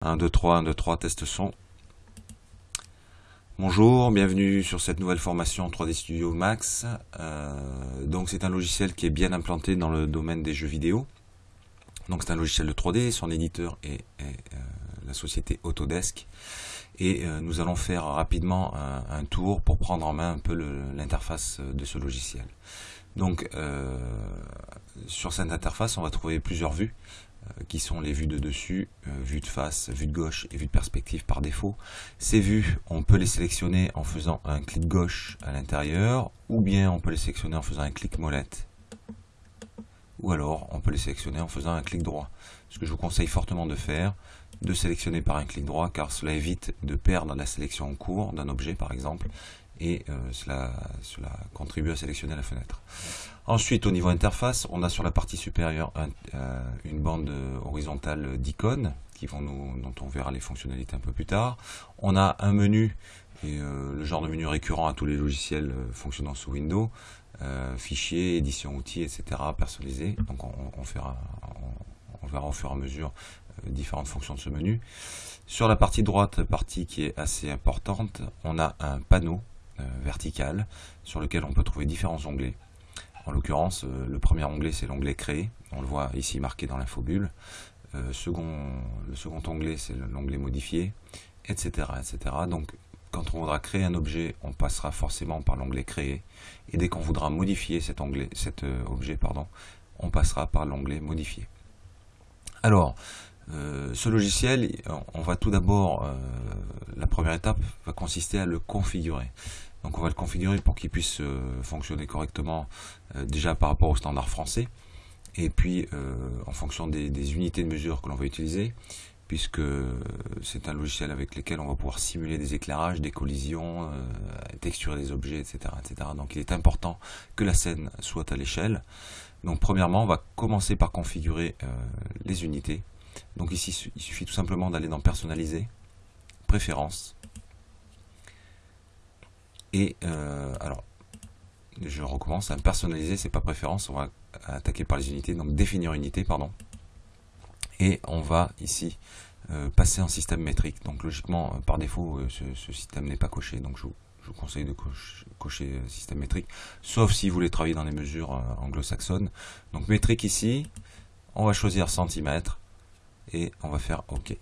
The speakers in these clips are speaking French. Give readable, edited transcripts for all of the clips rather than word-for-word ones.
1, 2, 3, 1, 2, 3, test son. Bonjour, bienvenue sur cette nouvelle formation 3D Studio Max. Donc c'est un logiciel qui est bien implanté dans le domaine des jeux vidéo. Donc c'est un logiciel de 3D, son éditeur est la société Autodesk. Et nous allons faire rapidement un tour pour prendre en main un peu l'interface de ce logiciel. Donc sur cette interface, on va trouver plusieurs vues qui sont les vues de dessus, vue de face, vue de gauche et vue de perspective par défaut. Ces vues, on peut les sélectionner en faisant un clic gauche à l'intérieur, ou bien on peut les sélectionner en faisant un clic molette, ou alors on peut les sélectionner en faisant un clic droit. Ce que je vous conseille fortement de faire, de sélectionner par un clic droit, car cela évite de perdre la sélection en cours d'un objet par exemple, et cela contribue à sélectionner la fenêtre. Ensuite, au niveau interface, on a sur la partie supérieure une bande horizontale d'icônes dont on verra les fonctionnalités un peu plus tard. On a un menu, et le genre de menu récurrent à tous les logiciels fonctionnant sous Windows, fichiers, édition outils, etc. personnalisés. Donc on verra au fur et à mesure différentes fonctions de ce menu. Sur la partie droite, partie qui est assez importante, on a un panneau vertical sur lequel on peut trouver différents onglets. En l'occurrence, le premier onglet, c'est l'onglet Créer. On le voit ici marqué dans l'infobulle. Le second onglet, c'est l'onglet Modifier, etc., etc. Donc, quand on voudra créer un objet, on passera forcément par l'onglet Créer. Et dès qu'on voudra modifier cet objet, on passera par l'onglet Modifier. Alors, ce logiciel, on va tout d'abord, la première étape va consister à le configurer. Donc on va le configurer pour qu'il puisse fonctionner correctement déjà par rapport au standard français, et puis en fonction des unités de mesure que l'on va utiliser, puisque c'est un logiciel avec lequel on va pouvoir simuler des éclairages, des collisions, texturer des objets, etc., etc. Donc il est important que la scène soit à l'échelle. Donc premièrement, on va commencer par configurer les unités. Donc ici, il suffit tout simplement d'aller dans Personnaliser, Préférences. Et alors, je recommence, personnaliser, c'est pas préférence, on va attaquer par les unités, donc définir unité, pardon. Et on va ici passer en système métrique. Donc logiquement, par défaut, ce système n'est pas coché, donc je vous conseille de cocher système métrique, sauf si vous voulez travailler dans les mesures anglo-saxonnes. Donc métrique ici, on va choisir centimètres, et on va faire OK.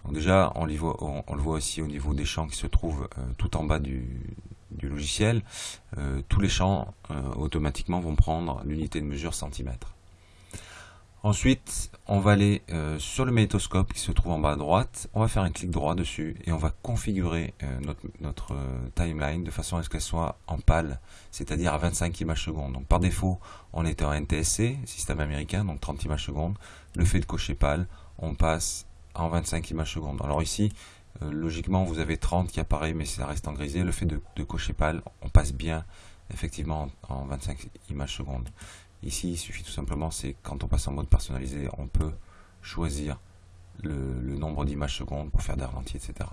Donc déjà, on le voit aussi au niveau des champs qui se trouvent tout en bas du logiciel. Tous les champs automatiquement vont prendre l'unité de mesure centimètres. Ensuite, on va aller sur le magnétoscope qui se trouve en bas à droite. On va faire un clic droit dessus et on va configurer notre timeline de façon à ce qu'elle soit en PAL, c'est-à-dire à 25 images secondes. Donc par défaut, on était en NTSC, système américain, donc 30 images secondes. Le fait de cocher PAL, on passe en 25 images secondes. Alors ici, logiquement, vous avez 30 qui apparaît, mais ça reste en grisé. Le fait de cocher PAL, on passe bien, effectivement, en 25 images secondes. Ici, il suffit tout simplement, c'est quand on passe en mode personnalisé, on peut choisir le nombre d'images secondes pour faire des ralentis, etc.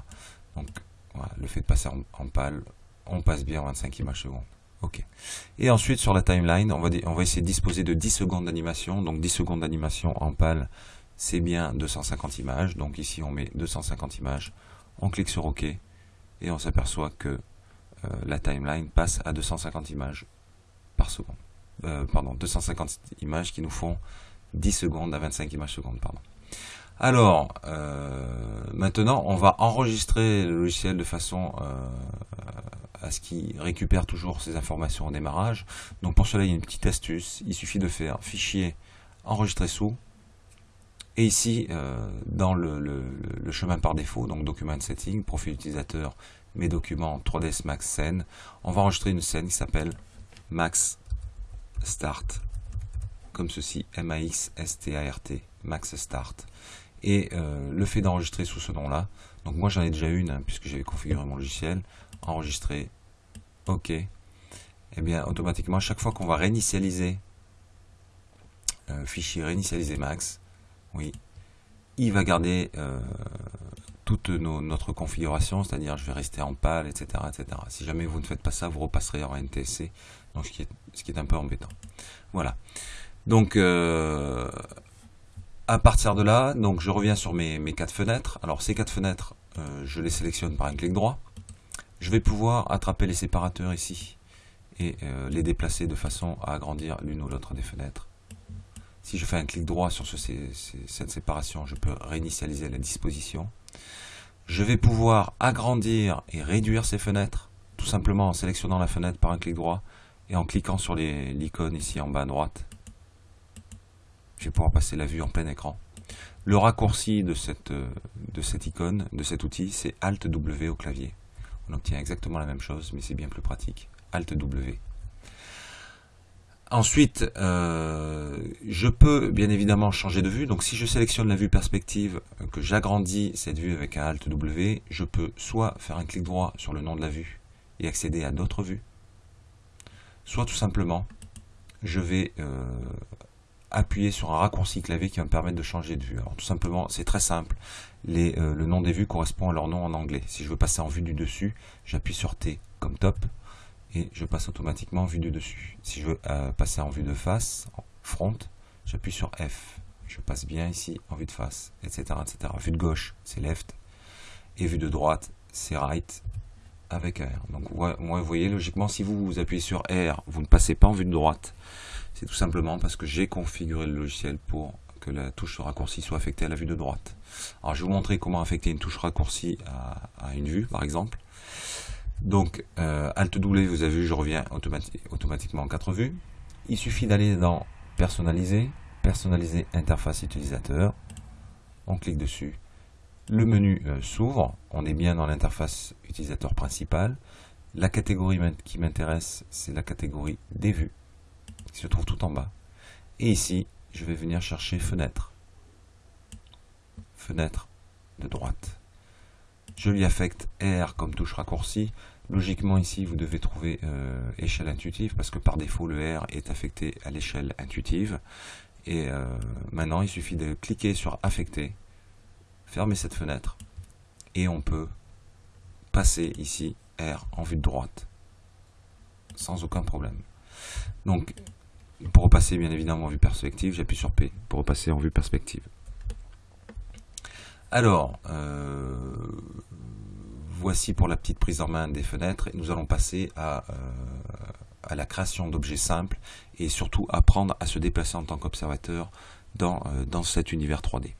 Donc, voilà, le fait de passer en PAL, on passe bien en 25 images secondes. OK. Et ensuite, sur la timeline, on va essayer de disposer de 10 secondes d'animation. Donc, 10 secondes d'animation en PAL, c'est bien 250 images. Donc ici, on met 250 images. On clique sur OK et on s'aperçoit que la timeline passe à 250 images par seconde. 250 images qui nous font 10 secondes à 25 images secondes. Alors, maintenant, on va enregistrer le logiciel de façon à ce qu'il récupère toujours ces informations au démarrage. Donc pour cela, il y a une petite astuce. Il suffit de faire Fichier, Enregistrer sous. Et ici, dans le chemin par défaut, donc Document Setting, Profil utilisateur, Mes documents, 3ds Max Scène, on va enregistrer une scène qui s'appelle Max Start, comme ceci, M-A-X-S-T-A-R-T, Max Start. Et le fait d'enregistrer sous ce nom-là, donc moi j'en ai déjà une, puisque j'avais configuré mon logiciel, enregistrer, OK, et bien automatiquement, à chaque fois qu'on va réinitialiser, fichier réinitialiser Max, oui, il va garder toute notre configuration, c'est-à-dire je vais rester en PAL, etc., etc. Si jamais vous ne faites pas ça, vous repasserez en NTSC, donc ce qui est un peu embêtant. Voilà. Donc À partir de là, donc je reviens sur mes 4 fenêtres. Alors ces 4 fenêtres, je les sélectionne par un clic droit. Je vais pouvoir attraper les séparateurs ici et les déplacer de façon à agrandir l'une ou l'autre des fenêtres. Si je fais un clic droit sur cette séparation, je peux réinitialiser la disposition. Je vais pouvoir agrandir et réduire ces fenêtres, tout simplement en sélectionnant la fenêtre par un clic droit et en cliquant sur l'icône ici en bas à droite. Je vais pouvoir passer la vue en plein écran. Le raccourci de cette icône, de cet outil, c'est Alt W au clavier. On obtient exactement la même chose, mais c'est bien plus pratique. Alt W. Ensuite, je peux bien évidemment changer de vue. Donc si je sélectionne la vue perspective, que j'agrandis cette vue avec un Alt W, je peux soit faire un clic droit sur le nom de la vue et accéder à d'autres vues, soit tout simplement, je vais appuyer sur un raccourci clavier qui va me permettre de changer de vue. Alors tout simplement, c'est très simple. Le nom des vues correspond à leur nom en anglais. Si je veux passer en vue du dessus, j'appuie sur T comme top et je passe automatiquement en vue du dessus. Si je veux passer en vue de face, en front, j'appuie sur F. Je passe bien ici en vue de face, etc., etc. Vue de gauche, c'est left et vue de droite, c'est right avec R. Donc moi, vous voyez, logiquement, si vous appuyez sur R, vous ne passez pas en vue de droite. C'est tout simplement parce que j'ai configuré le logiciel pour que la touche raccourci soit affectée à la vue de droite. Alors je vais vous montrer comment affecter une touche raccourci à une vue, par exemple. Donc Alt W, vous avez vu, je reviens automatiquement en 4 vues. Il suffit d'aller dans Personnaliser, Personnaliser interface utilisateur. On clique dessus. Le menu s'ouvre. On est bien dans l'interface utilisateur principale. La catégorie qui m'intéresse, c'est la catégorie des vues, qui se trouve tout en bas. Et ici, je vais venir chercher fenêtre. Fenêtre de droite. Je lui affecte R comme touche raccourci. Logiquement ici, vous devez trouver échelle intuitive parce que par défaut, le R est affecté à l'échelle intuitive. Et maintenant, il suffit de cliquer sur affecter, fermer cette fenêtre et on peut passer ici R en vue de droite sans aucun problème. Donc, pour repasser bien évidemment en vue perspective, j'appuie sur P pour repasser en vue perspective. Alors, voici pour la petite prise en main des fenêtres. Et nous allons passer à la création d'objets simples et surtout apprendre à se déplacer en tant qu'observateur dans cet univers 3D.